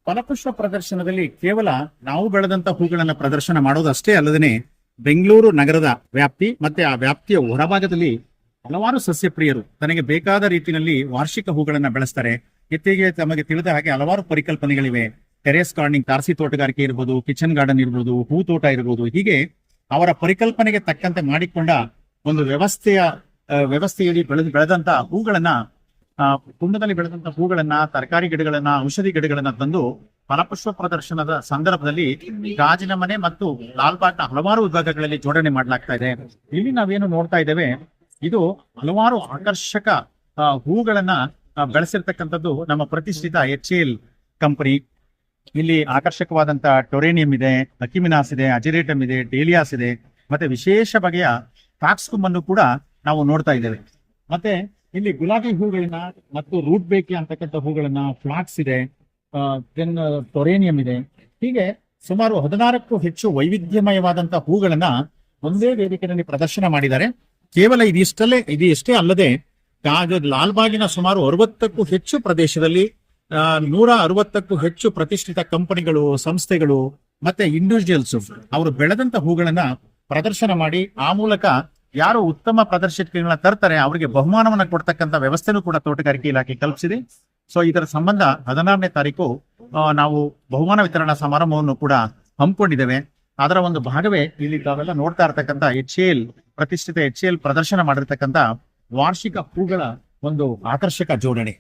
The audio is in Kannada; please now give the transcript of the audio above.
ಫಲಪುಷ್ಪ ಪ್ರದರ್ಶನದಲ್ಲಿ ಕೇವಲ ನಾವು ಬೆಳೆದಂತ ಹೂಗಳನ್ನ ಪ್ರದರ್ಶನ ಮಾಡೋದಷ್ಟೇ ಅಲ್ಲದೆ ಬೆಂಗಳೂರು ನಗರದ ವ್ಯಾಪ್ತಿ ಮತ್ತೆ ಆ ವ್ಯಾಪ್ತಿಯ ಹೊರಭಾಗದಲ್ಲಿ ಹಲವಾರು ಸಸ್ಯ ಪ್ರಿಯರು ತನಗೆ ಬೇಕಾದ ರೀತಿಯಲ್ಲಿ ವಾರ್ಷಿಕ ಹೂಗಳನ್ನ ಬೆಳೆಸ್ತಾರೆ. ಇತ್ತೀಚೆಗೆ ತಮಗೆ ತಿಳಿದ ಹಾಗೆ ಹಲವಾರು ಪರಿಕಲ್ಪನೆಗಳಿವೆ. ಟೆರೇಸ್ ಗಾರ್ಡನಿಂಗ್, ತಾರಸಿ ತೋಟಗಾರಿಕೆ ಇರ್ಬೋದು, ಕಿಚನ್ ಗಾರ್ಡನ್ ಇರ್ಬೋದು, ಹೂ ತೋಟ ಇರ್ಬೋದು. ಹೀಗೆ ಅವರ ಪರಿಕಲ್ಪನೆಗೆ ತಕ್ಕಂತೆ ಮಾಡಿಕೊಂಡ ಒಂದು ವ್ಯವಸ್ಥೆಯಲ್ಲಿ ಬೆಳೆದಂತ ಹೂಗಳನ್ನ, ಕುಂಡದಲ್ಲಿ ಬೆಳೆದಂತ ಹೂಗಳನ್ನ, ತರಕಾರಿ ಗಿಡಗಳನ್ನ, ಔಷಧಿ ಗಿಡಗಳನ್ನ ತಂದು ಫಲಪುಷ್ಪ ಪ್ರದರ್ಶನದ ಸಂದರ್ಭದಲ್ಲಿ ಗಾಜಿನ ಮನೆ ಮತ್ತು ಲಾಲ್ಬಾಗ್ನ ಹಲವಾರು ವಿಭಾಗಗಳಲ್ಲಿ ಜೋಡಣೆ ಮಾಡಲಾಗ್ತಾ ಇದೆ. ಇಲ್ಲಿ ನಾವೇನು ನೋಡ್ತಾ ಇದ್ದೇವೆ, ಇದು ಹಲವಾರು ಆಕರ್ಷಕ ಹೂಗಳನ್ನ ಬೆಳೆಸಿರ್ತಕ್ಕಂಥದ್ದು ನಮ್ಮ ಪ್ರತಿಷ್ಠಿತ HAL ಕಂಪನಿ. ಇಲ್ಲಿ ಆಕರ್ಷಕವಾದಂತ ಟೊರೇನಿಯಂ ಇದೆ, ಅಕಿಮಿನಾಸ್ ಇದೆ, ಅಜಿರೇಟಮ್ ಇದೆ, ಡೇಲಿಯಾಸ್ ಇದೆ, ಮತ್ತೆ ವಿಶೇಷ ಬಗೆಯ ಫ್ಯಾಕ್ಸ್ಕುಮ್ ಕೂಡ ನಾವು ನೋಡ್ತಾ ಇದ್ದೇವೆ. ಮತ್ತೆ ಇಲ್ಲಿ ಗುಲಾಬಿ ಹೂಗಳನ್ನ ಮತ್ತು ರೂಟ್ ಬೇಕಿ ಅಂತಕ್ಕಂಥ ಹೂಗಳನ್ನ, ಫ್ಲಾಕ್ಸ್ ಇದೆ, ದೆನ್ ಟೊರೇನಿಯಂ ಇದೆ. ಹೀಗೆ ಸುಮಾರು 16ಕ್ಕೂ ಹೆಚ್ಚು ವೈವಿಧ್ಯಮಯವಾದಂತಹ ಹೂಗಳನ್ನ ಒಂದೇ ವೇದಿಕೆಯಲ್ಲಿ ಪ್ರದರ್ಶನ ಮಾಡಿದ್ದಾರೆ. ಕೇವಲ ಇದಿಷ್ಟೇ ಅಲ್ಲದೆ ಲಾಲ್ಬಾಗಿನ ಸುಮಾರು 60ಕ್ಕೂ ಹೆಚ್ಚು ಪ್ರದೇಶದಲ್ಲಿ 160ಕ್ಕೂ ಹೆಚ್ಚು ಪ್ರತಿಷ್ಠಿತ ಕಂಪನಿಗಳು, ಸಂಸ್ಥೆಗಳು ಮತ್ತೆ ಇಂಡಿವಿಜುವಲ್ಸ್ ಅವರು ಬೆಳೆದಂತ ಹೂಗಳನ್ನ ಪ್ರದರ್ಶನ ಮಾಡಿ ಆ ಮೂಲಕ ಯಾರು ಉತ್ತಮ ಪ್ರದರ್ಶಕಗಳನ್ನ ತರ್ತಾರೆ ಅವರಿಗೆ ಬಹುಮಾನವನ್ನ ಕೊಡ್ತಕ್ಕಂಥ ವ್ಯವಸ್ಥೆನೂ ಕೂಡ ತೋಟಗಾರಿಕೆ ಇಲಾಖೆ ಕಲ್ಪಿಸಿದೆ. ಸೊ ಇದರ ಸಂಬಂಧ 16ನೇ ತಾರೀಕು ನಾವು ಬಹುಮಾನ ವಿತರಣಾ ಸಮಾರಂಭವನ್ನು ಕೂಡ ಹಮ್ಮಿಕೊಂಡಿದ್ದೇವೆ. ಅದರ ಒಂದು ಭಾಗವೇ ಇಲ್ಲಿ ತಾವೆಲ್ಲ ನೋಡ್ತಾ ಇರ್ತಕ್ಕಂಥ ಪ್ರತಿಷ್ಠಿತ HAL ಪ್ರದರ್ಶನ ಮಾಡಿರ್ತಕ್ಕಂಥ ವಾರ್ಷಿಕ ಹೂಗಳ ಒಂದು ಆಕರ್ಷಕ ಜೋಡಣೆ.